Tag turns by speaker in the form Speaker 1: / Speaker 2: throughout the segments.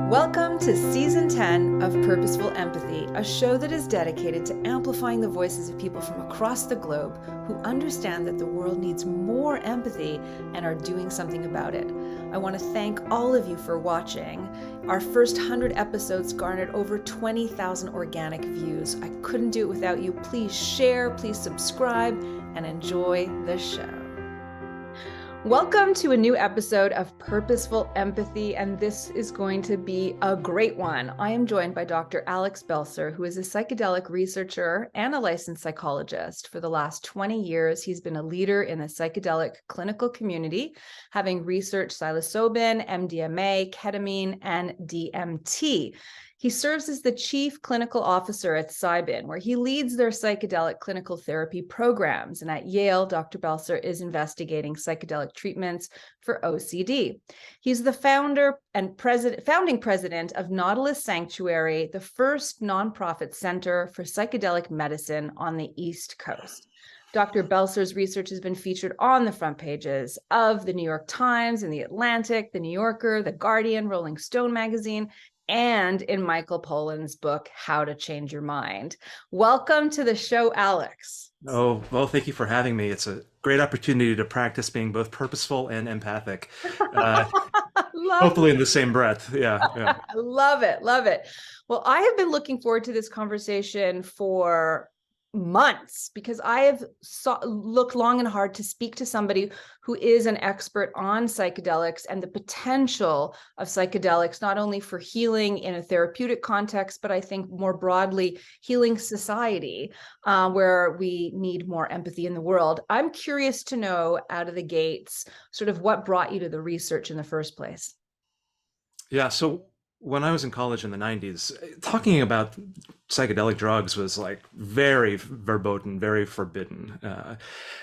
Speaker 1: Welcome to Season 10 of Purposeful Empathy, a show that is dedicated to amplifying the voices of people from across the globe who understand that the world needs more empathy and are doing something about it. I want to thank all of you for watching. Our first 100 episodes garnered over 20,000 organic views. I couldn't do it without you. Please share, please subscribe, and enjoy the show. Welcome to a new episode of Purposeful Empathy, and this is going to be a great one. I am joined by Dr. Alex Belser, who is a psychedelic researcher and a licensed psychologist. For the last 20 years, he's been a leader in the psychedelic clinical community, having researched psilocybin, MDMA, ketamine, and DMT. He serves as the chief clinical officer at O.C.E.A.N, where he leads their psychedelic clinical therapy programs. And at Yale, Dr. Belser is investigating psychedelic treatments for OCD. He's the founder and founding president of Nautilus Sanctuary, the first nonprofit center for psychedelic medicine on the East Coast. Dr. Belser's research has been featured on the front pages of the New York Times and the Atlantic, the New Yorker, the Guardian, Rolling Stone magazine, and in Michael Pollan's book, How to Change Your Mind. Welcome to the show, Alex.
Speaker 2: Oh, well, thank you for having me. It's a great opportunity to practice being both purposeful and empathic. Hopefully in the same breath. Yeah.
Speaker 1: Love it. Love it. Well, I have been looking forward to this conversation for months because I have looked long and hard to speak to somebody who is an expert on psychedelics and the potential of psychedelics, not only for healing in a therapeutic context, but I think more broadly, healing society, where we need more empathy in the world. I'm curious to know out of the gates, sort of what brought you to the research in the first place.
Speaker 2: Yeah. So when I was in college in the 90s, talking about psychedelic drugs was like very verboten, very forbidden.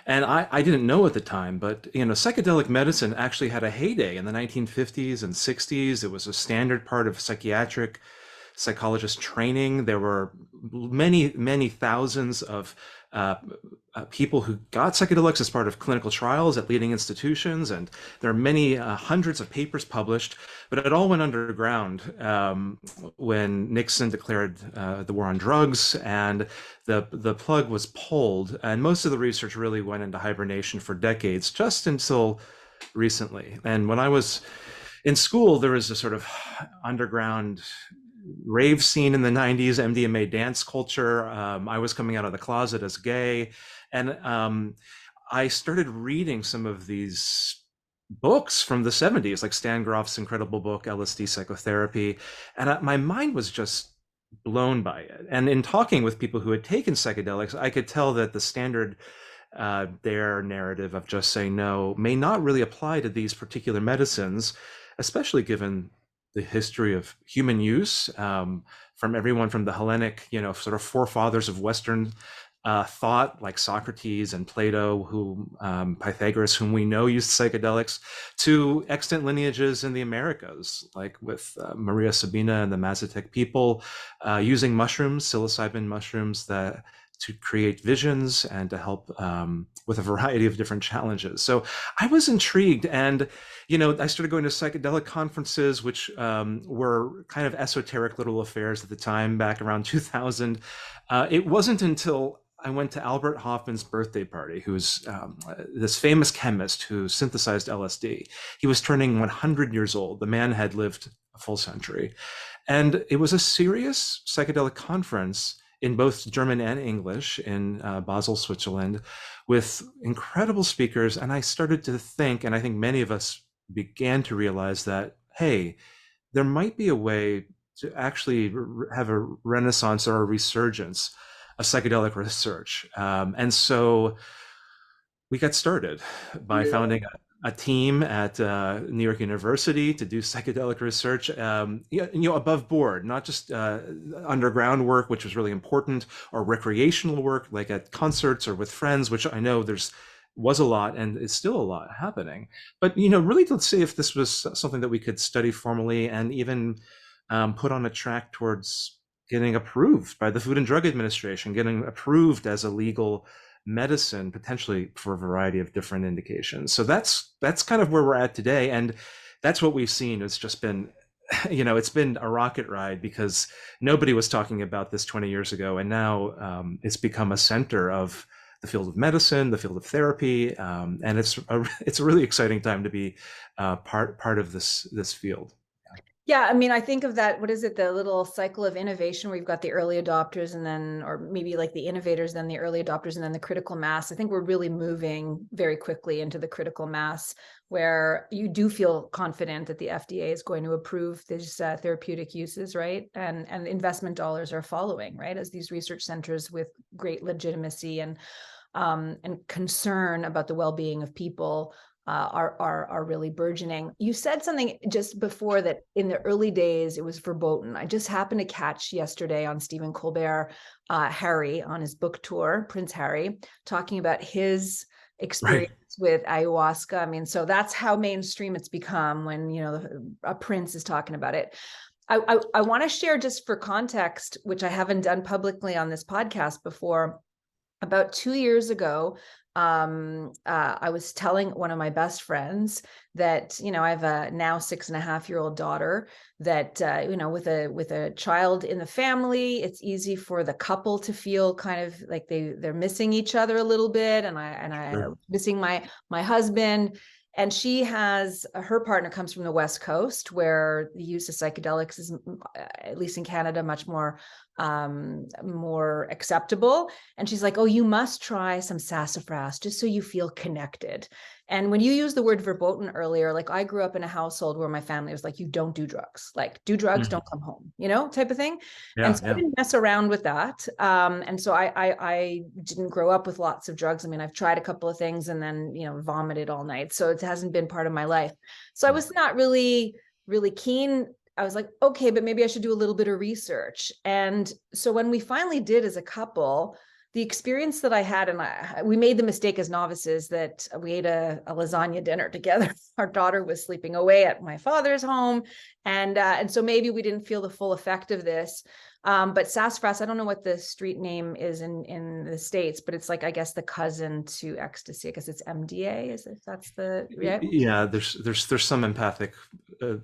Speaker 2: And I didn't know at the time, but psychedelic medicine actually had a heyday in the 1950s and 60s. It was a standard part of psychiatric psychologist training. There were many, many thousands of people who got psychedelics as part of clinical trials at leading institutions, and there are many hundreds of papers published, but it all went underground when Nixon declared the war on drugs, and the plug was pulled, and most of the research really went into hibernation for decades, just until recently. And when I was in school, there was a sort of underground rave scene in the 90s, MDMA dance culture. I was coming out of the closet as gay. And I started reading some of these books from the 70s, like Stan Grof's incredible book, LSD Psychotherapy. And my mind was just blown by it. And in talking with people who had taken psychedelics, I could tell that the standard their narrative of just saying no may not really apply to these particular medicines, especially given the history of human use, from everyone from the Hellenic, sort of forefathers of Western thought, like Socrates and Plato, Pythagoras, whom we know used psychedelics, to extant lineages in the Americas, like with Maria Sabina and the Mazatec people, using mushrooms, psilocybin mushrooms, to create visions and to help with a variety of different challenges. So I was intrigued, and I started going to psychedelic conferences, which were kind of esoteric little affairs at the time, back around 2000. It wasn't until I went to Albert Hofmann's birthday party, who's this famous chemist who synthesized LSD. He was turning 100 years old. The man had lived a full century. And it was a serious psychedelic conference in both German and English in Basel, Switzerland, with incredible speakers. And I started to think, and I think many of us began to realize that, hey, there might be a way to actually have a renaissance or a resurgence of psychedelic research. And so we got started by founding a team at New York University to do psychedelic research, above board, not just underground work, which was really important, or recreational work, like at concerts or with friends, which I know was a lot and is still a lot happening. But, really to see if this was something that we could study formally and even put on a track towards getting approved by the Food and Drug Administration, getting approved as a legal medicine, potentially for a variety of different indications. So that's kind of where we're at today. And that's what we've seen. It's just been it's been a rocket ride because nobody was talking about this 20 years ago, and now it's become a center of the field of medicine, the field of therapy, and it's a really exciting time to be part of this field.
Speaker 1: Yeah, I mean, I think of that, what is it, the little cycle of innovation where you've got the early adopters and then, or maybe like the innovators, then the early adopters, and then the critical mass. I think we're really moving very quickly into the critical mass where you do feel confident that the FDA is going to approve these therapeutic uses, right? And investment dollars are following, right? As these research centers with great legitimacy and concern about the well-being of people are really burgeoning. You said something just before that in the early days, it was verboten. I just happened to catch yesterday on Stephen Colbert, Harry on his book tour, Prince Harry, talking about his experience with ayahuasca. I mean, so that's how mainstream it's become when, a prince is talking about it. I want to share just for context, which I haven't done publicly on this podcast before. About 2 years ago, I was telling one of my best friends that, I have a now 6.5-year-old daughter that, with a child in the family, it's easy for the couple to feel kind of like they're missing each other a little bit. And I missing my husband. And she has, her partner comes from the West Coast, where the use of psychedelics is, at least in Canada, much more acceptable. And she's like, oh, you must try some sassafras just so you feel connected. And when you use the word verboten earlier, like I grew up in a household where my family was like, you don't do drugs, like do drugs, don't come home, type of thing. And so I didn't mess around with that. And so I didn't grow up with lots of drugs. I mean, I've tried a couple of things and then, vomited all night. So it hasn't been part of my life. So I was not really keen. I was like, okay, but maybe I should do a little bit of research. And so when we finally did as a couple, the experience that I had, and we made the mistake as novices that we ate a lasagna dinner together. Our daughter was sleeping away at my father's home. And so maybe we didn't feel the full effect of this. But sassafras, I don't know what the street name is in the States, but it's like, I guess, the cousin to ecstasy. I guess it's MDA, if that's the, yeah?
Speaker 2: Yeah, there's some empathic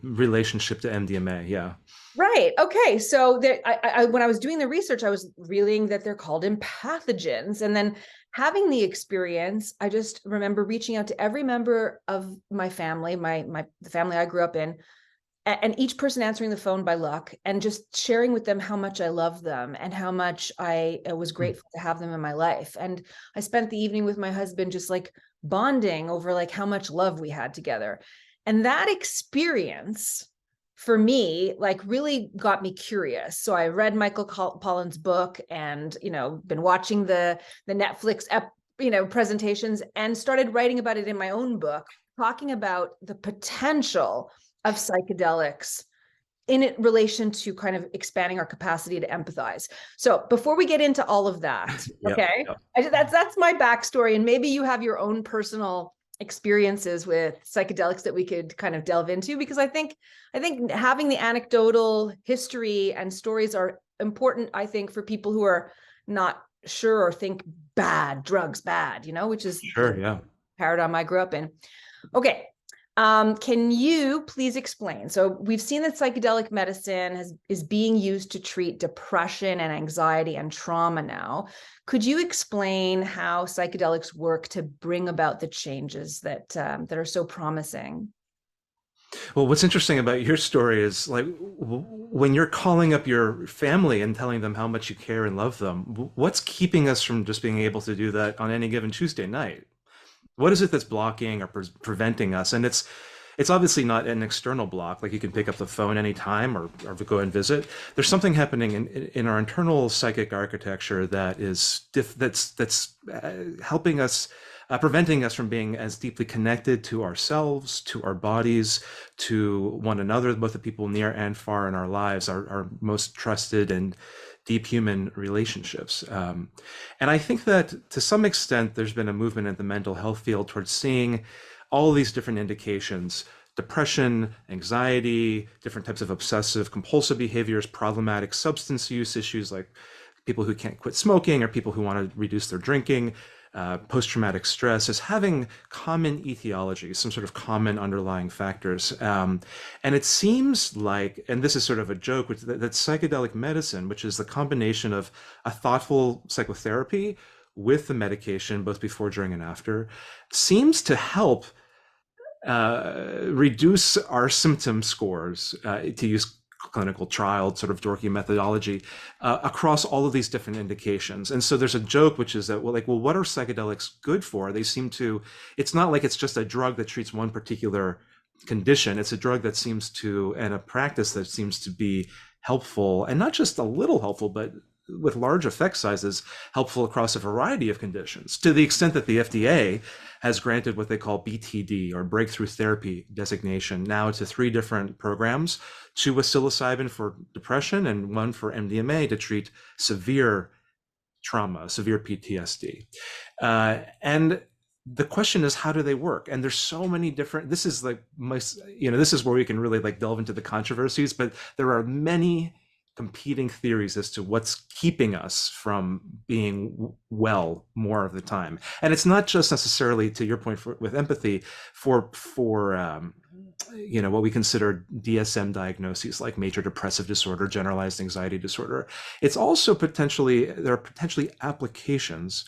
Speaker 2: relationship to MDMA, yeah.
Speaker 1: Right. Okay. So when I was doing the research, I was reading that they're called empathogens. And then having the experience, I just remember reaching out to every member of my family, the family I grew up in, and each person answering the phone by luck and just sharing with them how much I love them and how much I was grateful to have them in my life. And I spent the evening with my husband, just like bonding over like how much love we had together. And that experience for me, like really got me curious. So I read Michael Pollan's book and, been watching the Netflix presentations and started writing about it in my own book, talking about the potential of psychedelics in relation to kind of expanding our capacity to empathize. So before we get into all of that, okay, that's my backstory. And maybe you have your own personal experiences with psychedelics that we could kind of delve into, because I think having the anecdotal history and stories are important, I think, for people who are not sure or think drugs bad, which is the paradigm I grew up in. Okay. Can you please explain? So we've seen that psychedelic medicine is being used to treat depression and anxiety and trauma now. Could you explain how psychedelics work to bring about the changes that are so promising?
Speaker 2: Well, what's interesting about your story is like when you're calling up your family and telling them how much you care and love them, what's keeping us from just being able to do that on any given Tuesday night? What is it that's blocking or preventing us? And it's obviously not an external block, like you can pick up the phone anytime or go and visit. There's something happening in our internal psychic architecture that is that's helping us, preventing us from being as deeply connected to ourselves, to our bodies, to one another, both the people near and far in our lives, our most trusted and deep human relationships. And I think that to some extent, there's been a movement in the mental health field towards seeing all these different indications: depression, anxiety, different types of obsessive compulsive behaviors, problematic substance use issues like people who can't quit smoking or people who want to reduce their drinking, post-traumatic stress as having common etiology, some sort of common underlying factors. And it seems like, and this is sort of a joke, that psychedelic medicine, which is the combination of a thoughtful psychotherapy with the medication, both before, during, and after, seems to help reduce our symptom scores, to use clinical trial sort of dorky methodology, across all of these different indications. And so there's a joke, which is that, well, what are psychedelics good for? They seem to, it's not like it's just a drug that treats one particular condition. It's a drug that seems to, and a practice that seems to be helpful, and not just a little helpful, but with large effect sizes, helpful across a variety of conditions, to the extent that the FDA has granted what they call BTD, or breakthrough therapy designation, now to 3 different programs, 2 with psilocybin for depression and 1 for MDMA to treat severe trauma, severe PTSD. And the question is, how do they work? And there's so many different, this is like, this is where we can really like delve into the controversies, but there are many competing theories as to what's keeping us from being well more of the time. And it's not just necessarily, to your point, with empathy, for what we consider DSM diagnoses like major depressive disorder, generalized anxiety disorder. It's also there are potentially applications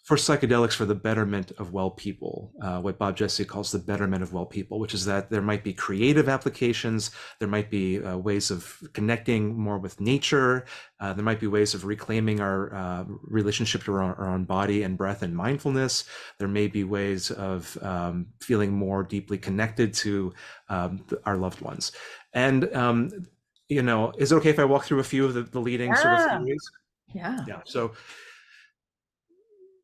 Speaker 2: for psychedelics for the betterment of well people, what Bob Jesse calls the betterment of well people, which is that there might be creative applications, there might be ways of connecting more with nature, there might be ways of reclaiming our relationship to our own body and breath and mindfulness, there may be ways of feeling more deeply connected to our loved ones. And, is it okay if I walk through a few of the leading sort of theories?
Speaker 1: Yeah.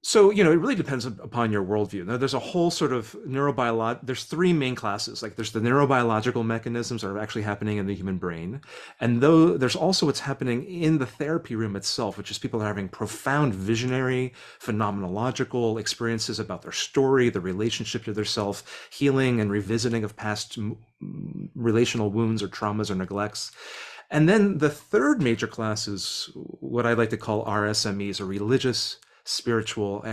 Speaker 2: So, it really depends upon your worldview. Now, there's a whole sort of there's 3 main classes. Like there's the neurobiological mechanisms that are actually happening in the human brain. And though there's also what's happening in the therapy room itself, which is people are having profound visionary, phenomenological experiences about their story, their relationship to their self, healing and revisiting of past relational wounds or traumas or neglects. And then the third major class is what I like to call RSMEs, or religious, spiritual,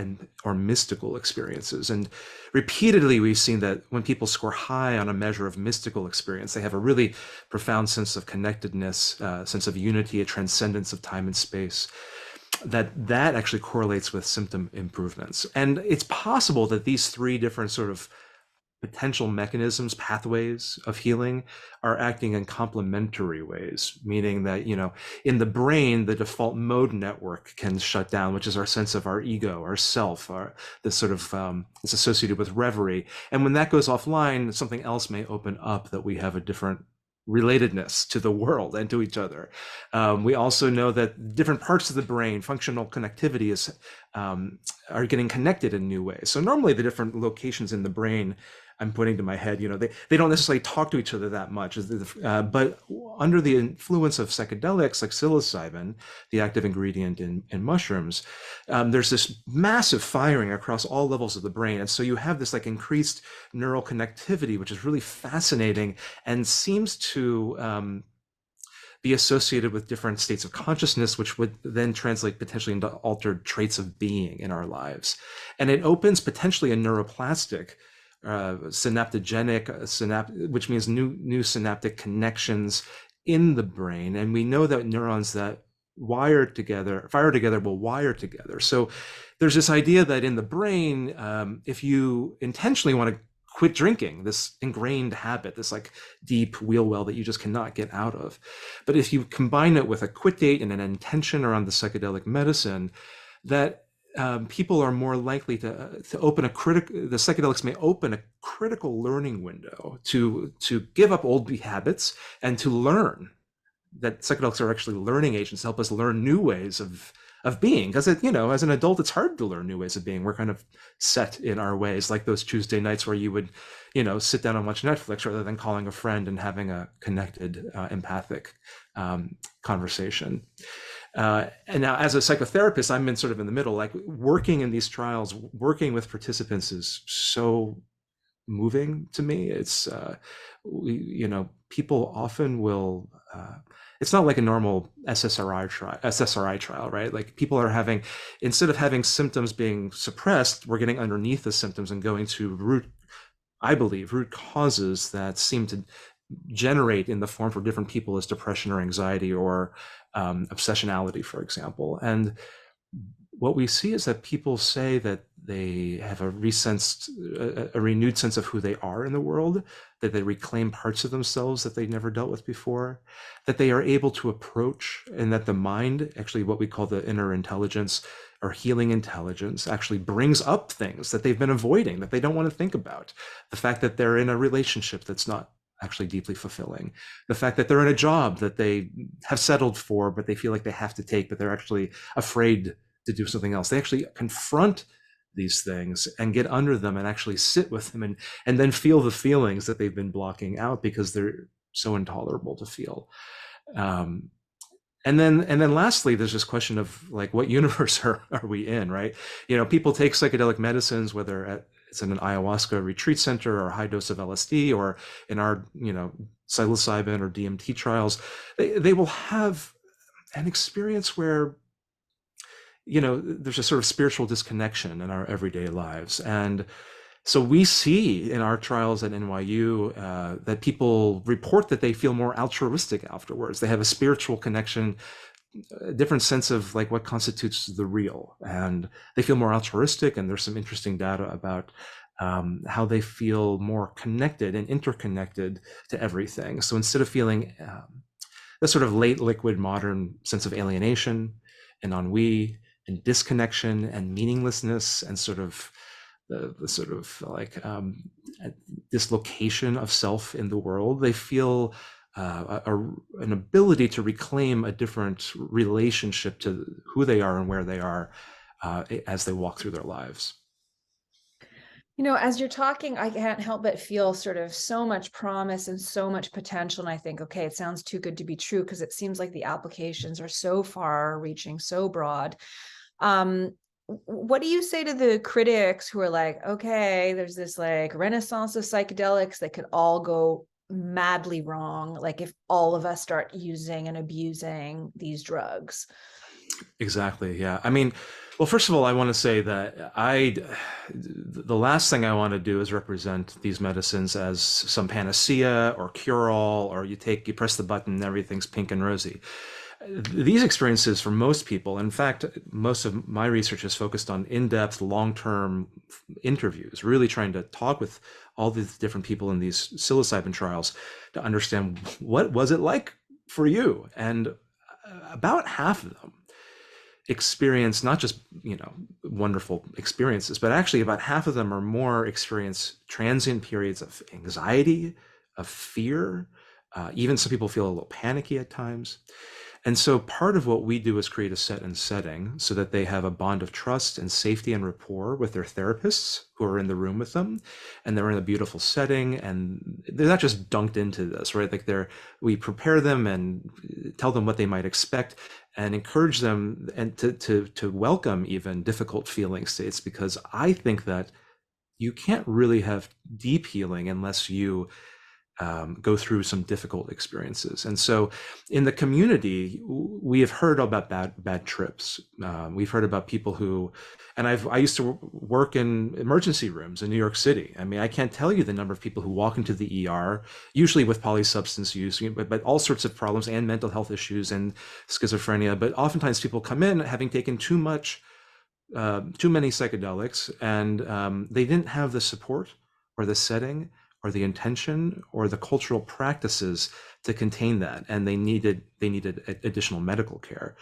Speaker 2: or mystical experiences. And repeatedly we've seen that when people score high on a measure of mystical experience, they have a really profound sense of connectedness, sense of unity, a transcendence of time and space, that actually correlates with symptom improvements. And it's possible that these 3 different sort of potential mechanisms, pathways of healing, are acting in complementary ways, meaning that, in the brain, the default mode network can shut down, which is our sense of our ego, our self, this sort of, it's associated with reverie. And when that goes offline, something else may open up, that we have a different relatedness to the world and to each other. We also know that different parts of the brain, functional connectivity are getting connected in new ways. So normally the different locations in the brain, I'm pointing to my head, they don't necessarily talk to each other that much, but under the influence of psychedelics like psilocybin, the active ingredient in mushrooms, there's this massive firing across all levels of the brain. And so you have this like increased neural connectivity, which is really fascinating and seems to be associated with different states of consciousness, which would then translate potentially into altered traits of being in our lives. And it opens potentially a neuroplastic, synaptogenic, which means new synaptic connections in the brain. And we know that neurons that fire together will wire together. So there's this idea that in the brain, if you intentionally want to quit drinking, this ingrained habit, this like deep wheel well that you just cannot get out of, but if you combine it with a quit date and an intention around the psychedelic medicine, that people are more likely to open the psychedelics may open a critical learning window to give up old habits and to learn that psychedelics are actually learning agents to help us learn new ways of being. Because as an adult, it's hard to learn new ways of being. We're kind of set in our ways, like those Tuesday nights where you would, sit down and watch Netflix rather than calling a friend and having a connected, empathic conversation. And now as a psychotherapist, I'm sort of in the middle, like working in these trials, working with participants is so moving to me. It's, people often will it's not like a normal SSRI trial, right? Like people are having, instead of having symptoms being suppressed, we're getting underneath the symptoms and going to I believe, root causes that seem to generate in the form for different people as depression or anxiety or obsessionality, for example. And what we see is that people say that they have a renewed sense of who they are in the world, that they reclaim parts of themselves that they never dealt with before, that they are able to approach, and that the mind, actually what we call the inner intelligence or healing intelligence, actually brings up things that they've been avoiding, that they don't want to think about. The fact that they're in a relationship that's not actually deeply fulfilling, the fact that they're in a job that they have settled for, but they feel like they have to take, but they're actually afraid to do something else. They actually confront these things and get under them and actually sit with them and then feel the feelings that they've been blocking out because they're so intolerable to feel. And then lastly, there's this question of like, what universe are we in, right? You know, people take psychedelic medicines, whether it's in an ayahuasca retreat center or a high dose of LSD, or in our, you know, psilocybin or DMT trials, they will have an experience where, you know, there's a sort of spiritual disconnection in our everyday lives. And so we see in our trials at NYU that people report that they feel more altruistic afterwards. They have a spiritual connection, a different sense of like what constitutes the real, and they feel more altruistic. And there's some interesting data about how they feel more connected and interconnected to everything. So instead of feeling the sort of late liquid modern sense of alienation and ennui and disconnection and meaninglessness and sort of the sort of like dislocation of self in the world, they feel an ability to reclaim a different relationship to who they are and where they are as they walk through their lives.
Speaker 1: You know, as you're talking, I can't help but feel sort of so much promise and so much potential. And I think, okay, it sounds too good to be true, because it seems like the applications are so far reaching, so broad. What do you say to the critics who are like, okay, there's this like renaissance of psychedelics that could all go madly wrong, like if all of us start using and abusing these drugs?
Speaker 2: Exactly. Yeah. I mean, well, first of all, I want to say that the last thing I want to do is represent these medicines as some panacea or cure-all, or you press the button and everything's pink and rosy. These experiences for most people, in fact, most of my research is focused on in-depth, long-term interviews, really trying to talk with all these different people in these psilocybin trials to understand what was it like for you. And about half of them experience not just, you know, wonderful experiences, but actually about half of them or more experience transient periods of anxiety, of fear. Even some people feel a little panicky at times. And so part of what we do is create a set and setting so that they have a bond of trust and safety and rapport with their therapists who are in the room with them, and they're in a beautiful setting, and they're not just dunked into this, right? Like we prepare them and tell them what they might expect and encourage them and to welcome even difficult feeling states, because I think that you can't really have deep healing unless you go through some difficult experiences. And so in the community, we have heard about bad trips. We've heard about people who, and I used to work in emergency rooms in New York City. I mean, I can't tell you the number of people who walk into the ER, usually with polysubstance use, but all sorts of problems and mental health issues and schizophrenia. But oftentimes people come in having taken too many psychedelics, and they didn't have the support or the setting or the intention or the cultural practices to contain that, and they needed additional medical care.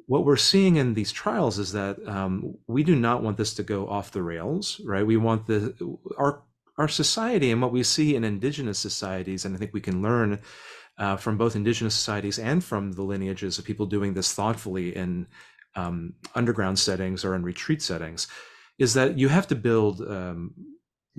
Speaker 2: What we're seeing in these trials is that we do not want this to go off the rails, right? We want our society, and what we see in indigenous societies, and I think we can learn from both indigenous societies and from the lineages of people doing this thoughtfully in underground settings or in retreat settings, is that you have to build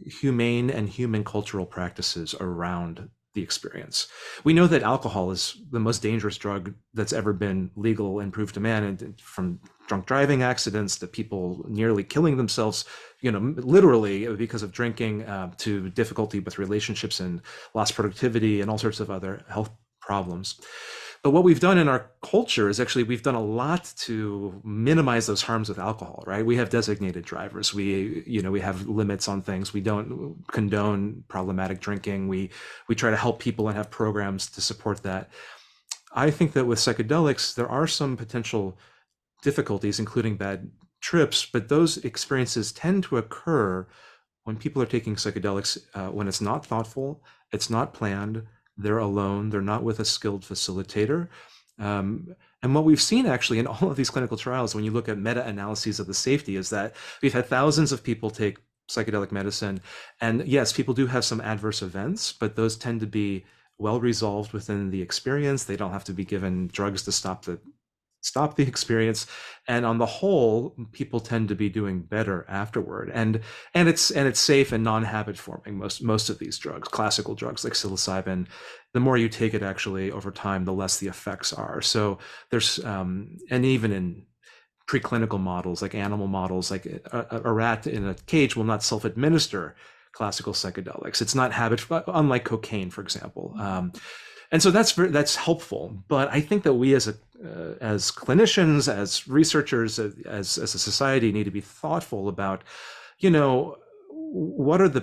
Speaker 2: humane and human cultural practices around the experience. We know that alcohol is the most dangerous drug that's ever been legal and proved to man, and from drunk driving accidents to people nearly killing themselves, you know, literally because of drinking, to difficulty with relationships and lost productivity and all sorts of other health problems. But what we've done in our culture is actually we've done a lot to minimize those harms with alcohol, right? We have designated drivers. We have limits on things. We don't condone problematic drinking. We try to help people and have programs to support that. I think that with psychedelics, there are some potential difficulties, including bad trips, but those experiences tend to occur when people are taking psychedelics, when it's not thoughtful, it's not planned, they're alone, they're not with a skilled facilitator. And what we've seen actually in all of these clinical trials, when you look at meta-analyses of the safety, is that we've had thousands of people take psychedelic medicine. And yes, people do have some adverse events, but those tend to be well resolved within the experience. They don't have to be given drugs to stop the experience, and on the whole people tend to be doing better afterward, and it's safe and non-habit forming. Most of these drugs, classical drugs like psilocybin, the more you take it actually over time, the less the effects are. So there's and even in preclinical models, like animal models, like a rat in a cage will not self-administer classical psychedelics. It's not habit, unlike cocaine, for example. And so that's helpful. But I think that we as clinicians, as researchers, as a society, need to be thoughtful about, what are the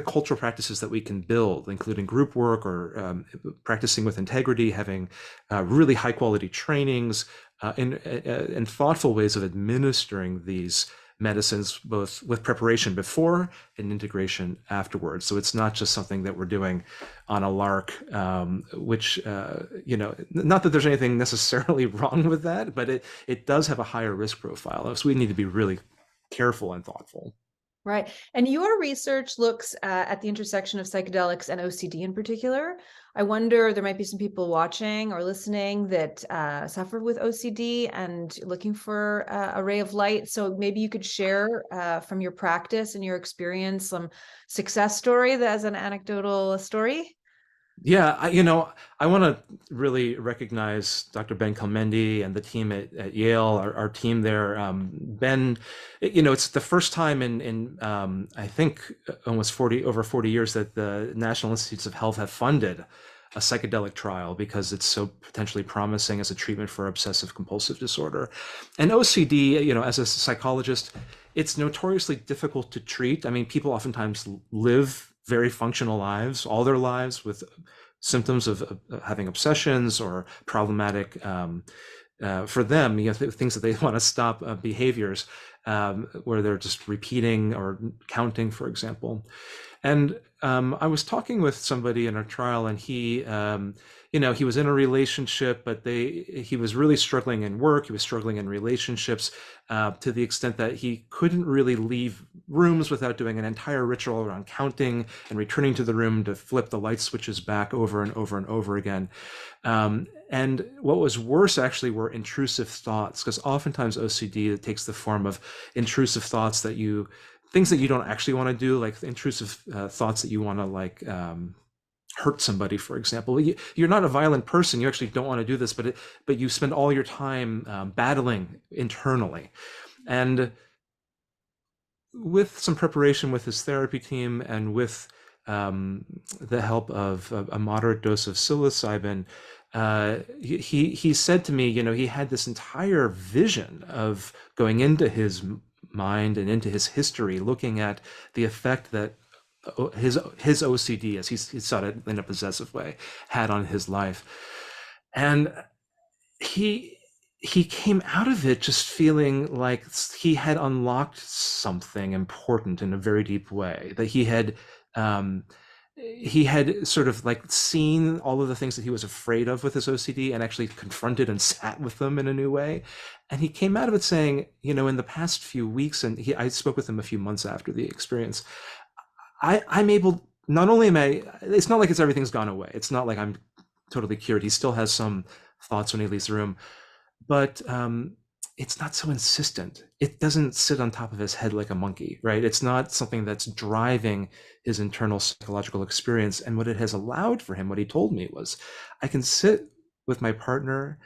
Speaker 2: cultural practices that we can build, including group work or practicing with integrity, having really high quality trainings, and thoughtful ways of administering these medicines, both with preparation before and integration afterwards. So it's not just something that we're doing on a lark, which, not that there's anything necessarily wrong with that, but it does have a higher risk profile. So we need to be really careful and thoughtful.
Speaker 1: Right. And your research looks at the intersection of psychedelics and OCD in particular. I wonder, there might be some people watching or listening that suffer with OCD and looking for a ray of light. So maybe you could share from your practice and your experience some success story that as an anecdotal story.
Speaker 2: Yeah, I want to really recognize Dr. Ben Kelmendi and the team at Yale, our team there. Ben, it's the first time in I think almost over 40 years that the National Institutes of Health have funded a psychedelic trial because it's so potentially promising as a treatment for obsessive compulsive disorder. And OCD, as a psychologist, it's notoriously difficult to treat. I mean, people oftentimes live very functional lives, all their lives, with symptoms of having obsessions or problematic, for them, things that they want to stop, behaviors where they're just repeating or counting, for example. And I was talking with somebody in our trial, and he was in a relationship, but he was really struggling in work. He was struggling in relationships to the extent that he couldn't really leave rooms without doing an entire ritual around counting and returning to the room to flip the light switches back over and over and over again. And what was worse actually were intrusive thoughts, because oftentimes OCD takes the form of intrusive thoughts things that you don't actually want to do, like intrusive thoughts that you want to hurt somebody, for example. You're not a violent person. You actually don't want to do this, but you spend all your time battling internally. And with some preparation with his therapy team and with the help of a moderate dose of psilocybin, he said to me, he had this entire vision of going into his mind and into his history, looking at the effect that his OCD, as he saw it in a possessive way, had on his life. And he came out of it just feeling like he had unlocked something important in a very deep way, that he had sort of seen all of the things that he was afraid of with his OCD and actually confronted and sat with them in a new way. And he came out of it saying, in the past few weeks, and I spoke with him a few months after the experience, I'm able, not only it's not like everything's gone away. It's not like I'm totally cured. He still has some thoughts when he leaves the room, but it's not so insistent. It doesn't sit on top of his head like a monkey, right? It's not something that's driving his internal psychological experience. And what it has allowed for him, what he told me was, I can sit with my partner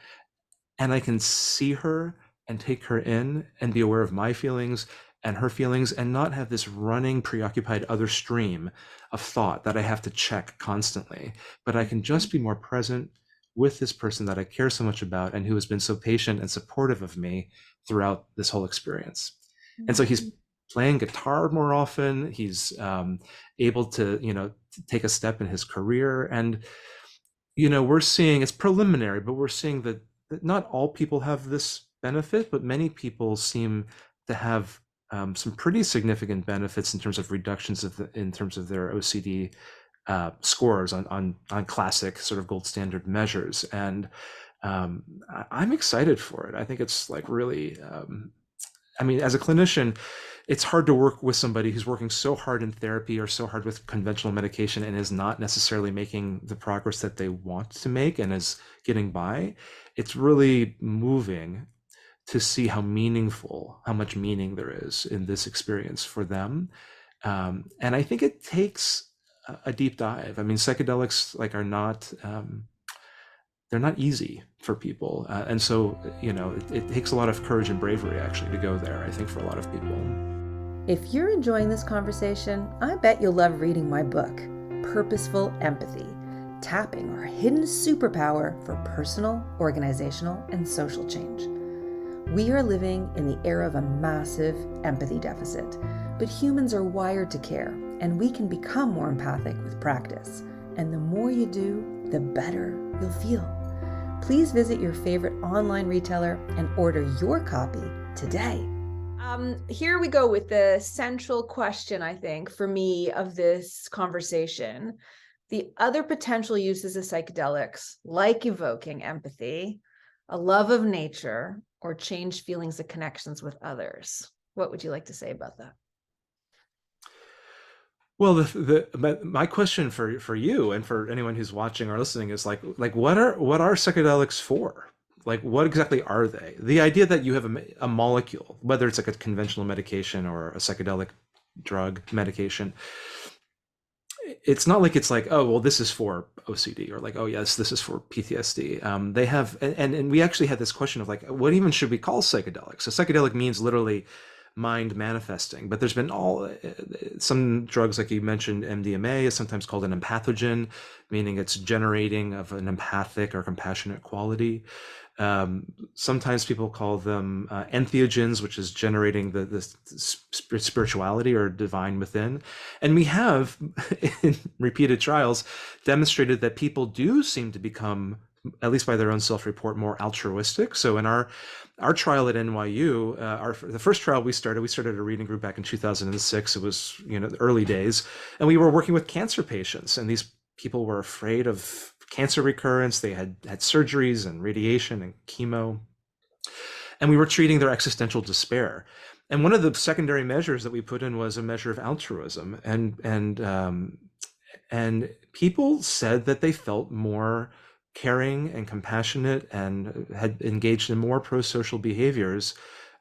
Speaker 2: and I can see her and take her in and be aware of my feelings and her feelings, and not have this running, preoccupied other stream of thought that I have to check constantly. But I can just be more present, with this person that I care so much about and who has been so patient and supportive of me throughout this whole experience. And so he's playing guitar more often. He's able to, take a step in his career. And, we're seeing, it's preliminary, but we're seeing that not all people have this benefit, but many people seem to have some pretty significant benefits in terms of reductions in terms of their OCD scores on classic sort of gold standard measures. And I'm excited for it. I think it's like really, I mean, as a clinician, it's hard to work with somebody who's working so hard in therapy or so hard with conventional medication and is not necessarily making the progress that they want to make and is getting by. It's really moving to see how much meaning there is in this experience for them. And I think it takes a deep dive. I mean, psychedelics are not, they're not easy for people. And so, it takes a lot of courage and bravery actually to go there, I think, for a lot of people.
Speaker 1: If you're enjoying this conversation, I bet you'll love reading my book, Purposeful Empathy, Tapping Our Hidden Superpower for Personal, Organizational, and Social Change. We are living in the era of a massive empathy deficit, but humans are wired to care, and we can become more empathic with practice. And the more you do, the better you'll feel. Please visit your favorite online retailer and order your copy today. Here we go with the central question, I think, for me of this conversation. The other potential uses of psychedelics, like evoking empathy, a love of nature, or changed feelings of connections with others. What would you like to say about that?
Speaker 2: Well, my question for you and for anyone who's watching or listening is like what are psychedelics for? Like, what exactly are they? The idea that you have a molecule, whether it's like a conventional medication or a psychedelic drug medication, it's not like it's like, oh, well, this is for OCD, or like, oh, yes, this is for PTSD. They have, and we actually had this question of like, what even should we call psychedelic? So psychedelic means literally mind manifesting, but there's been some drugs, like you mentioned, MDMA is sometimes called an empathogen, meaning it's generating of an empathic or compassionate quality. Sometimes people call them entheogens, which is generating the spirituality or divine within. And we have, in repeated trials, demonstrated that people do seem to become, at least by their own self-report, more altruistic. So in our trial at NYU, the first trial we started a reading group back in 2006. It was, the early days, and we were working with cancer patients, and these people were afraid of cancer recurrence. They had surgeries and radiation and chemo, and we were treating their existential despair. And one of the secondary measures that we put in was a measure of altruism, and people said that they felt more caring and compassionate and had engaged in more pro-social behaviors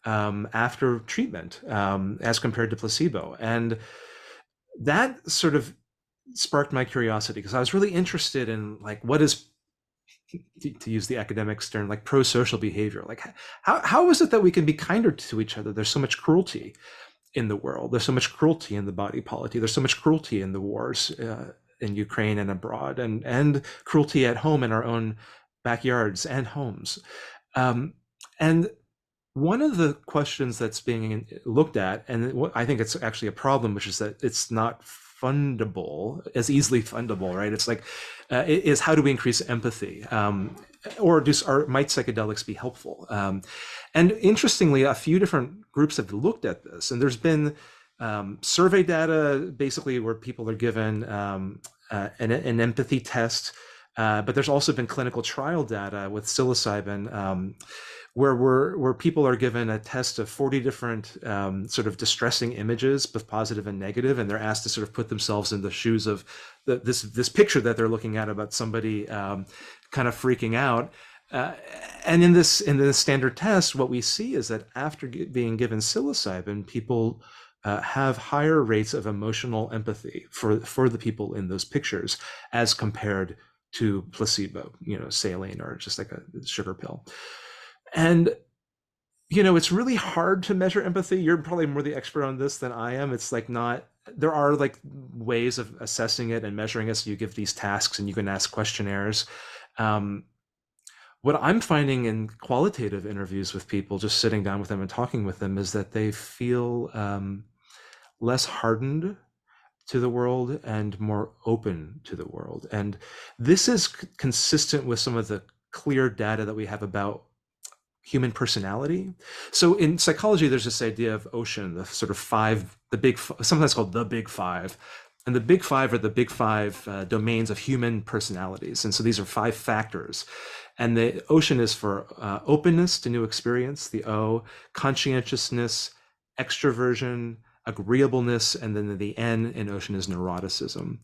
Speaker 2: after treatment as compared to placebo. And that sort of sparked my curiosity, because I was really interested in like, what is, to use the academic term, like pro-social behavior? Like, how is it that we can be kinder to each other? There's so much cruelty in the world. There's so much cruelty in the body politic. There's so much cruelty in the wars in Ukraine and abroad, and cruelty at home in our own backyards and homes. And one of the questions that's being looked at, and what I think it's actually a problem, which is that it's not as easily fundable, right? It's like, is how do we increase empathy? Or might psychedelics be helpful? And interestingly, a few different groups have looked at this, and there's been survey data basically where people are given an empathy test, but there's also been clinical trial data with psilocybin, where people are given a test of 40 different sort of distressing images, both positive and negative, and they're asked to sort of put themselves in the shoes of this picture that they're looking at about somebody kind of freaking out. And in this standard test, what we see is that after being given psilocybin, people have higher rates of emotional empathy for the people in those pictures as compared to placebo, saline or just like a sugar pill. And it's really hard to measure empathy. You're probably more the expert on this than I am. It's like there are like ways of assessing it and measuring it. So you give these tasks and you can ask questionnaires. What I'm finding in qualitative interviews with people, just sitting down with them and talking with them, is that they feel less hardened to the world and more open to the world. And this is consistent with some of the clear data that we have about human personality. So in psychology, there's this idea of O.C.E.A.N, the sort of five, sometimes called the big five. And the big five are the big five domains of human personalities. And so these are five factors. And the O.C.E.A.N is for openness to new experience, the O, conscientiousness, extroversion, agreeableness, and then the N in O.C.E.A.N is neuroticism.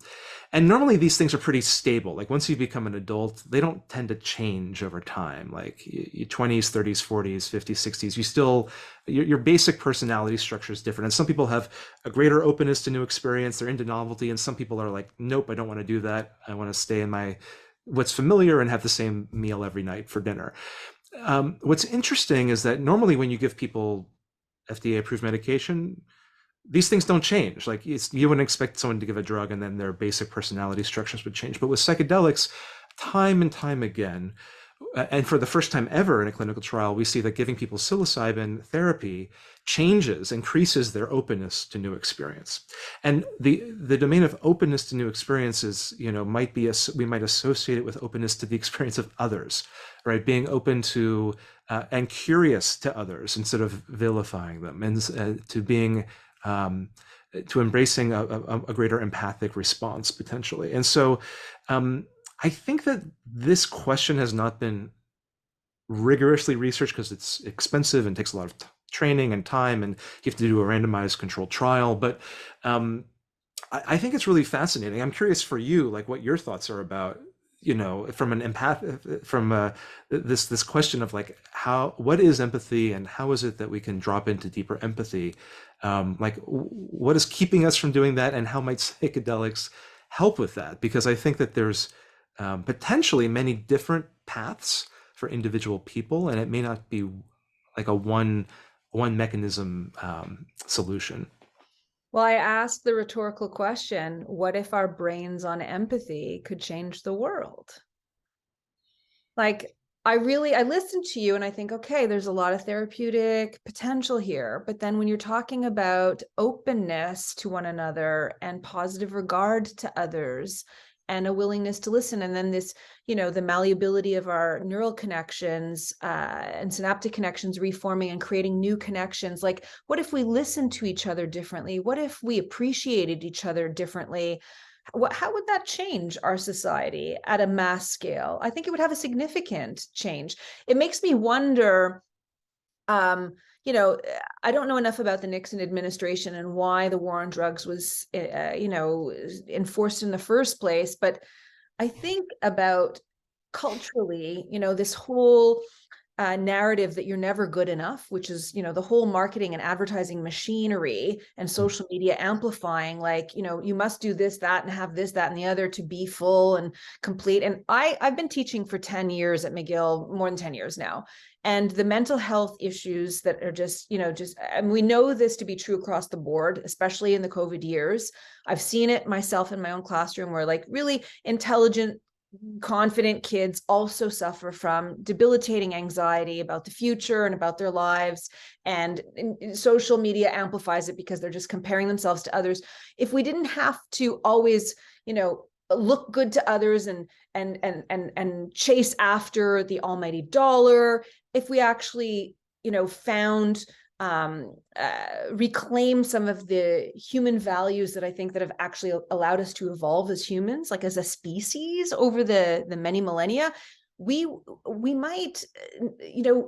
Speaker 2: And normally these things are pretty stable. Like once you become an adult, they don't tend to change over time. Like your 20s, 30s, 40s, 50s, 60s, you still, your basic personality structure is different. And some people have a greater openness to new experience, they're into novelty, and some people are like, nope, I don't want to do that. I want to stay in my what's familiar and have the same meal every night for dinner. What's interesting is that normally when you give people FDA approved medication, these things don't change. Like you wouldn't expect someone to give a drug and then their basic personality structures would change. But with psychedelics, time and time again, and for the first time ever in a clinical trial, we see that giving people psilocybin therapy increases their openness to new experience. And the domain of openness to new experiences, might be we might associate it with openness to the experience of others, right? Being open to and curious to others instead of vilifying them, and to being to embracing a greater empathic response potentially. And so I think that this question has not been rigorously researched because it's expensive and takes a lot of training and time, and you have to do a randomized controlled trial. But I think it's really fascinating. I'm curious for you, like what your thoughts are about, from an empath, from this question of like what is empathy and how is it that we can drop into deeper empathy? Like what is keeping us from doing that, and how might psychedelics help with that? Because I think that there's potentially many different paths for individual people, and it may not be like a one mechanism solution.
Speaker 1: Well, I asked the rhetorical question, what if our brains on empathy could change the world? Like, I listen to you and I think, okay, there's a lot of therapeutic potential here. But then when you're talking about openness to one another and positive regard to others and a willingness to listen, and then this, the malleability of our neural connections and synaptic connections reforming and creating new connections. Like, what if we listened to each other differently? What if we appreciated each other differently? How would that change our society at a mass scale? I think it would have a significant change. It makes me wonder, I don't know enough about the Nixon administration and why the war on drugs was, enforced in the first place. But I think about culturally, this whole narrative that you're never good enough, which is, the whole marketing and advertising machinery and social media amplifying, like, you must do this, that, and have this, that, and the other to be full and complete. And I've been teaching for 10 years at McGill, more than 10 years now. And the mental health issues that are and we know this to be true across the board, especially in the COVID years. I've seen it myself in my own classroom where like really intelligent, confident kids also suffer from debilitating anxiety about the future and about their lives, and social media amplifies it because they're just comparing themselves to others. If we didn't have to always look good to others and chase after the almighty dollar, if we actually found reclaim some of the human values that I think that have actually allowed us to evolve as humans, like as a species over the many millennia, we might,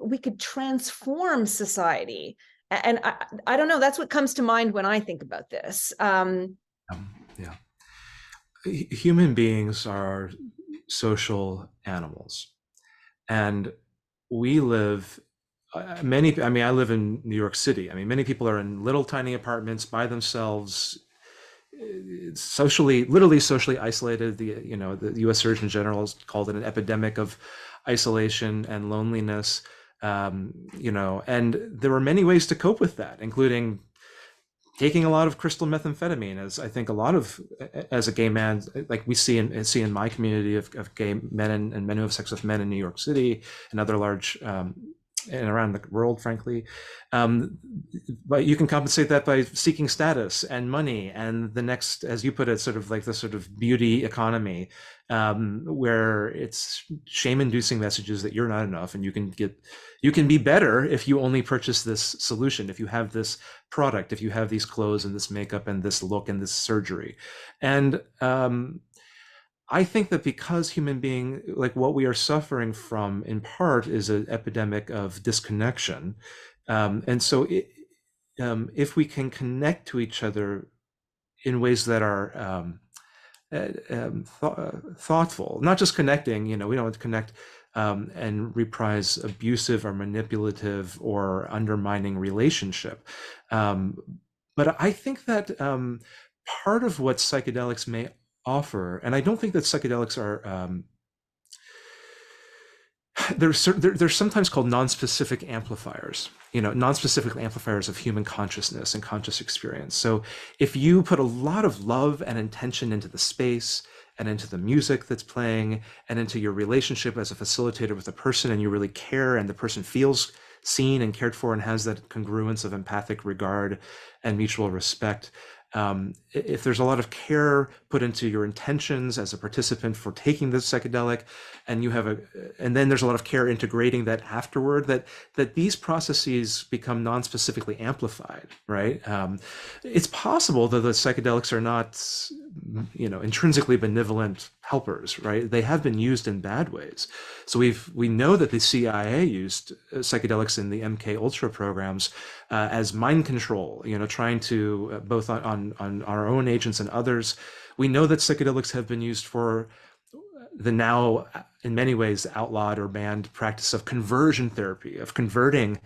Speaker 1: we could transform society. And I don't know, that's what comes to mind when I think about this.
Speaker 2: Yeah. Human beings are social animals, and we live I live in New York City. I mean, many people are in little tiny apartments by themselves, literally socially isolated. The U.S. Surgeon General has called it an epidemic of isolation and loneliness. And there were many ways to cope with that, including taking a lot of crystal methamphetamine, as I think a lot of, as a gay man, like we see in my community of gay men and men who have sex with men in New York City and other large and around the world, frankly. Um, but you can compensate that by seeking status and money and the next, as you put it, sort of like the sort of beauty economy, where it's shame-inducing messages that you're not enough and you can be better if you only purchase this solution, if you have this product, if you have these clothes and this makeup and this look and this surgery. And I think that because like what we are suffering from in part is an epidemic of disconnection. And so if we can connect to each other in ways that are thoughtful, not just connecting, we don't want to connect and reprise abusive or manipulative or undermining relationship. But I think that part of what psychedelics may offer, and I don't think that psychedelics are, they're sometimes called non-specific amplifiers, non-specific amplifiers of human consciousness and conscious experience. So if you put a lot of love and intention into the space and into the music that's playing and into your relationship as a facilitator with a person, and you really care and the person feels seen and cared for and has that congruence of empathic regard and mutual respect, if there's a lot of care put into your intentions as a participant for taking this psychedelic, and then there's a lot of care integrating that afterward, that these processes become non-specifically amplified, right? It's possible that the psychedelics are not, intrinsically benevolent helpers, right? They have been used in bad ways. So we know that the CIA used psychedelics in the MK Ultra programs as mind control, trying to both on our own agents and others. We know that psychedelics have been used for the now, in many ways, outlawed or banned practice of conversion therapy, of converting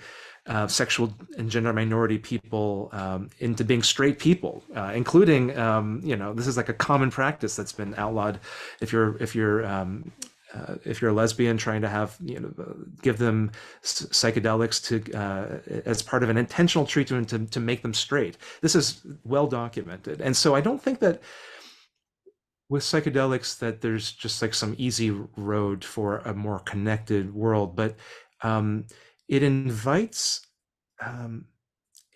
Speaker 2: sexual and gender minority people into being straight people, including, this is like a common practice that's been outlawed. If you're a lesbian, trying to have, give them psychedelics as part of an intentional treatment to make them straight. This is well documented. And so I don't think that with psychedelics that there's just like some easy road for a more connected world, but it invites,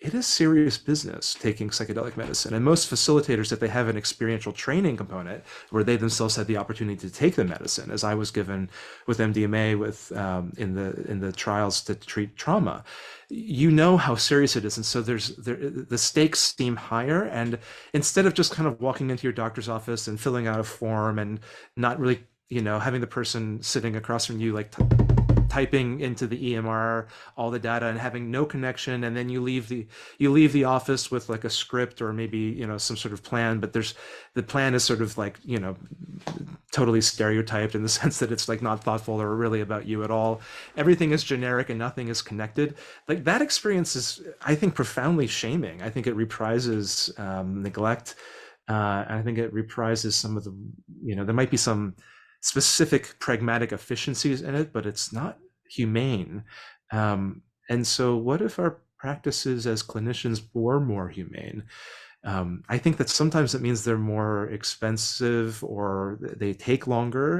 Speaker 2: it is serious business taking psychedelic medicine. And most facilitators, if they have an experiential training component where they themselves had the opportunity to take the medicine, as I was given with MDMA in the trials to treat trauma, how serious it is. And so the stakes seem higher. And instead of just kind of walking into your doctor's office and filling out a form and not really, having the person sitting across from you, like typing into the EMR all the data and having no connection, and then you leave the office with like a script or maybe some sort of plan, but the plan is sort of like totally stereotyped in the sense that it's like not thoughtful or really about you at all. Everything is generic and nothing is connected. Like that experience is, I think, profoundly shaming. I think it reprises neglect. I think it reprises some of the, there might be some specific pragmatic efficiencies in it, but it's not humane. And so what if our practices as clinicians were more humane? I think that sometimes it means they're more expensive or they take longer.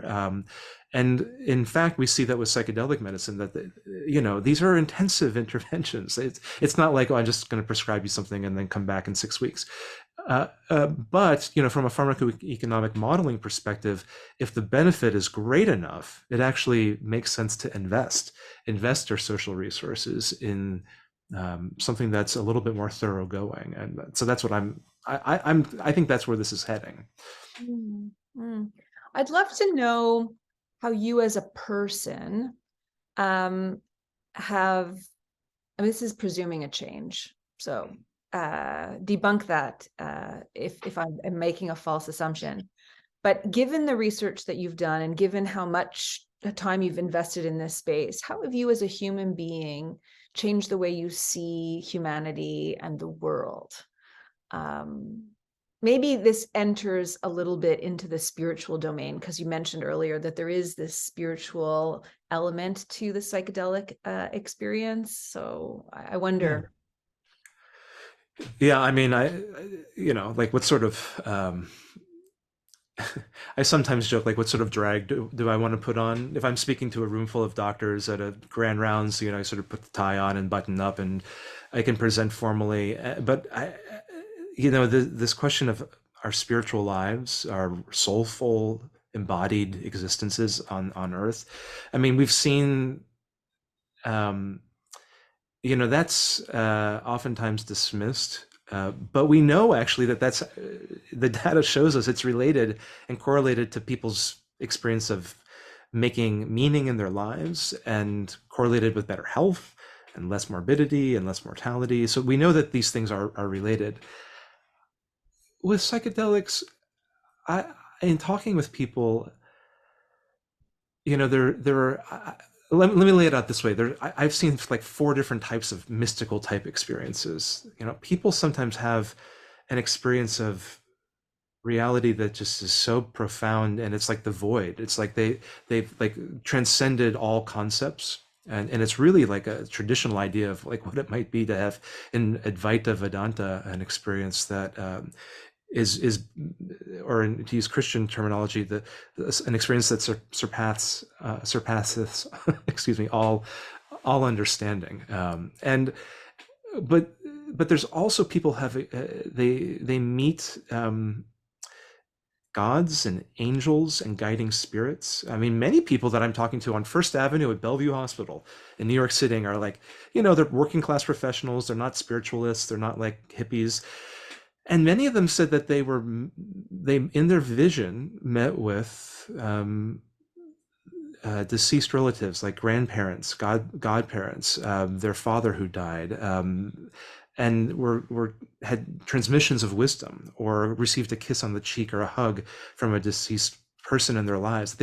Speaker 2: And in fact, we see that with psychedelic medicine, that these are intensive interventions. It's not like, oh, I'm just going to prescribe you something and then come back in 6 weeks. But from a pharmacoeconomic modeling perspective, if the benefit is great enough, it actually makes sense to invest our social resources in something that's a little bit more thoroughgoing. And so that's what I think that's where this is heading.
Speaker 1: Mm-hmm. I'd love to know how you as a person this is presuming a change. So debunk that if I'm making a false assumption. But given the research that you've done and given how much time you've invested in this space, how have you as a human being changed the way you see humanity and the world? Maybe this enters a little bit into the spiritual domain, because you mentioned earlier that there is this spiritual element to the psychedelic experience. So I wonder.
Speaker 2: Yeah, I mean, like what sort of, I sometimes joke, like, what sort of drag do I want to put on? If I'm speaking to a room full of doctors at a grand rounds, I sort of put the tie on and button up and I can present formally. But this question of our spiritual lives, our soulful, embodied existences on Earth. I mean, we've seen, um, that's oftentimes dismissed. But we know actually that's the data shows us it's related and correlated to people's experience of making meaning in their lives and correlated with better health and less morbidity and less mortality. So we know that these things are related. With psychedelics, I in talking with people, there are let me lay it out this way. I've seen like four different types of mystical type experiences. People sometimes have an experience of reality that just is so profound, and it's like the void. It's like they've like transcended all concepts, and it's really like a traditional idea of like what it might be to have in Advaita Vedanta an experience that is or to use Christian terminology, an experience that surpasses excuse me, all understanding. And but there's also people have they meet gods and angels and guiding spirits. I mean, many people that I'm talking to on First Avenue at Bellevue Hospital in New York City are like, they're working class professionals. They're not spiritualists. They're not like hippies. And many of them said that they in their vision met with deceased relatives, like grandparents, godparents, their father who died, and were had transmissions of wisdom, or received a kiss on the cheek or a hug from a deceased person in their lives.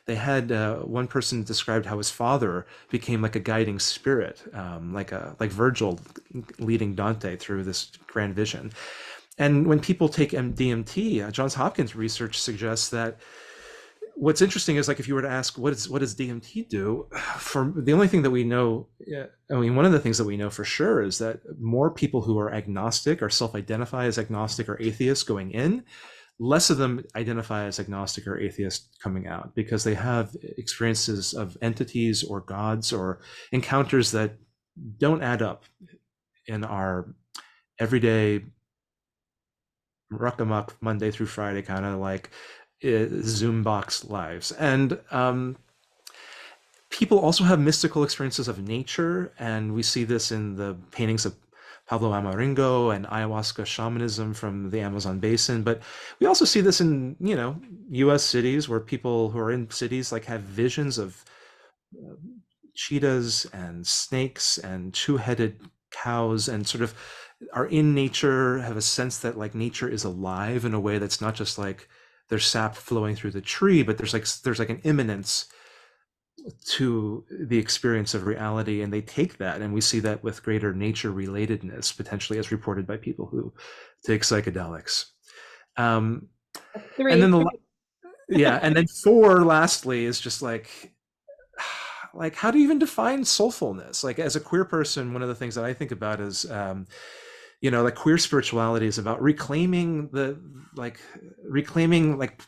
Speaker 2: They had one person described how his father became like a guiding spirit, like Virgil leading Dante through this grand vision. And when people take DMT, Johns Hopkins research suggests that what's interesting is, like, if you were to ask what does DMT do, for the only thing that we know, I mean, one of the things that we know for sure is that more people who are agnostic or self-identify as agnostic or atheist going in, less of them identify as agnostic or atheist coming out, because they have experiences of entities or gods or encounters that don't add up in our everyday ruck-a-muck Monday through Friday kind of like Zoom box lives. And people also have mystical experiences of nature, and we see this in the paintings of Pablo Amaringo and ayahuasca shamanism from the Amazon basin. But we also see this in, US cities, where people who are in cities like have visions of cheetahs and snakes and two-headed cows, and sort of are in nature, have a sense that like nature is alive in a way that's not just like there's sap flowing through the tree, but there's like an immanence to the experience of reality, and they take that, and we see that with greater nature relatedness potentially, as reported by people who take psychedelics. um, and then
Speaker 1: Three.
Speaker 2: yeah, and then four, lastly, is just like how do you even define soulfulness? Like, as a queer person, one of the things that I think about is like queer spirituality is about reclaiming like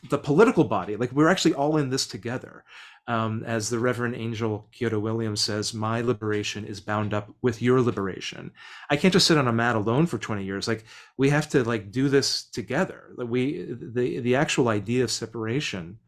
Speaker 2: the political body. Like, we're actually all in this together. As the Reverend Angel Kyoto Williams says, my liberation is bound up with your liberation. I can't just sit on a mat alone for 20 years. Like, we have to like do this together. The actual idea of separation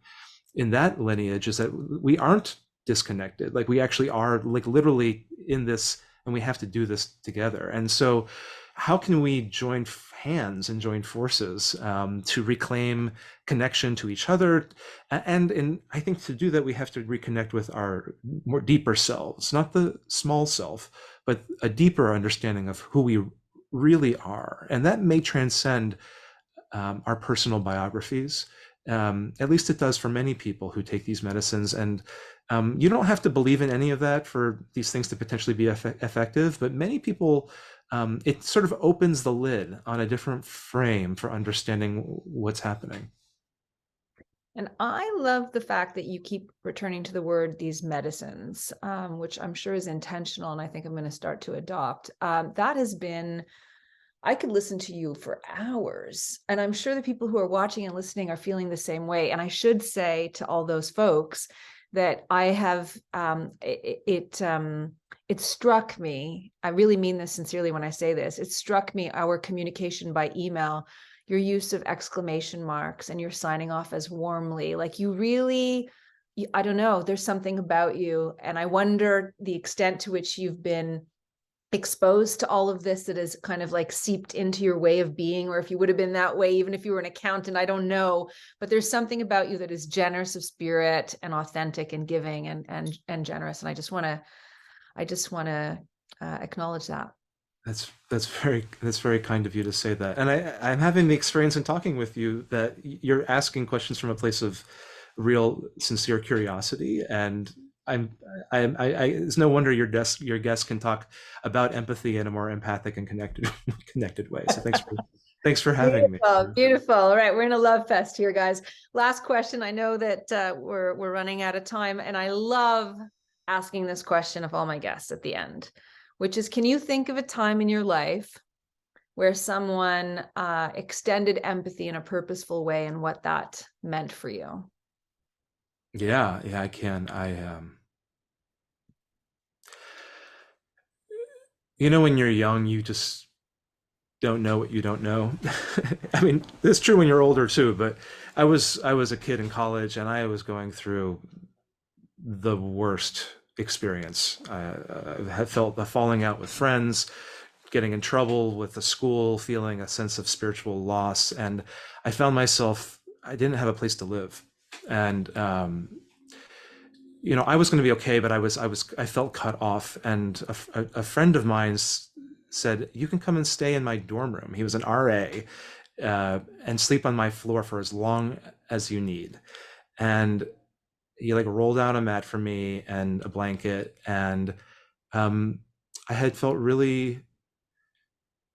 Speaker 2: in that lineage is that we aren't disconnected. Like, we actually are like literally in this, and we have to do this together. And so how can we join hands and join forces to reclaim connection to each other? And I think to do that, we have to reconnect with our more deeper selves, not the small self, but a deeper understanding of who we really are. And that may transcend our personal biographies. At least it does for many people who take these medicines. And you don't have to believe in any of that for these things to potentially be effective, but many people, it sort of opens the lid on a different frame for understanding what's happening.
Speaker 1: And I love the fact that you keep returning to the word these medicines, which I'm sure is intentional, and I think I'm going to start to adopt. That has been I could listen to you for hours. And I'm sure the people who are watching and listening are feeling the same way. And I should say to all those folks that I have, it struck me, I really mean this sincerely when I say this, it struck me, our communication by email, your use of exclamation marks and your signing off as warmly, like you really, I don't know, there's something about you. And I wonder the extent to which you've been exposed to all of this that is kind of like seeped into your way of being, or if you would have been that way, even if you were an accountant, I don't know, but there's something about you that is generous of spirit and authentic and giving and generous. And I just want to acknowledge that.
Speaker 2: That's very kind of you to say that. And I'm having the experience in talking with you that you're asking questions from a place of real, sincere curiosity. And it's no wonder your guests can talk about empathy in a more empathic and connected way. So thanks for having me.
Speaker 1: Beautiful. All right, we're in a love fest here, guys. Last question. I know that we're running out of time, and I love asking this question of all my guests at the end, which is, can you think of a time in your life where someone extended empathy in a purposeful way and what that meant for you?
Speaker 2: Yeah, I can. When you're young, you just don't know what you don't know. I mean, it's true when you're older too, but I was a kid in college and I was going through the worst experience. I had felt a falling out with friends, getting in trouble with the school, feeling a sense of spiritual loss. And I found myself, I didn't have a place to live. And, I was going to be okay, but I felt cut off. And a friend of mine said, you can come and stay in my dorm room. He was an RA, and sleep on my floor for as long as you need. And he rolled out a mat for me and a blanket. And I had felt really,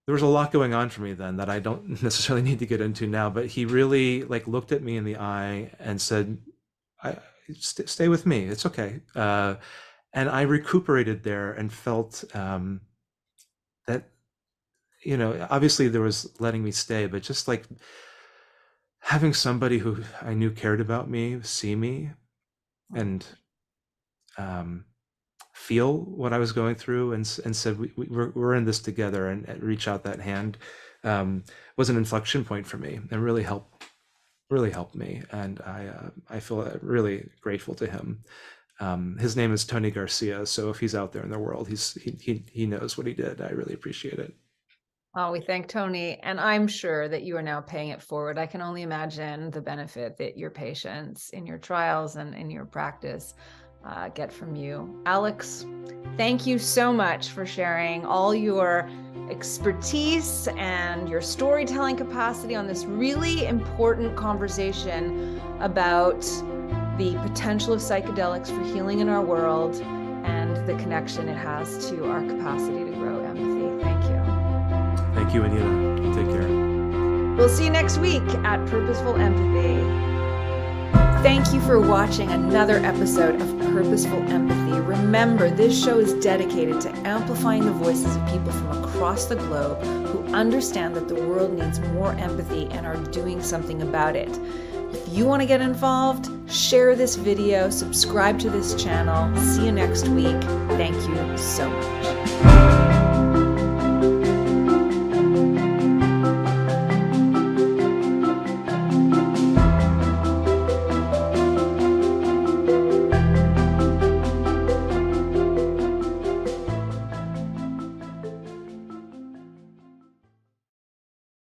Speaker 2: there was a lot going on for me then that I don't necessarily need to get into now, but he really looked at me in the eye and said, stay with me. It's okay. And I recuperated there and felt that, obviously there was letting me stay, but just having somebody who I knew cared about me, see me and feel what I was going through and said, we're in this together, and reach out that hand was an inflection point for me and really helped me. And I feel really grateful to him. His name is Tony Garcia. So if he's out there in the world, he knows what he did. I really appreciate it.
Speaker 1: Oh, we thank Tony, and I'm sure that you are now paying it forward. I can only imagine the benefit that your patients in your trials and in your practice get from you. Alex, thank you so much for sharing all your expertise and your storytelling capacity on this really important conversation about the potential of psychedelics for healing in our world and the connection it has to our capacity to grow empathy. Thank you.
Speaker 2: Thank you, Anita. Take care.
Speaker 1: We'll see you next week at Purposeful Empathy. Thank you for watching another episode of Purposeful Empathy. Remember, this show is dedicated to amplifying the voices of people from across the globe who understand that the world needs more empathy and are doing something about it. If you want to get involved, share this video, subscribe to this channel. See you next week. Thank you so much.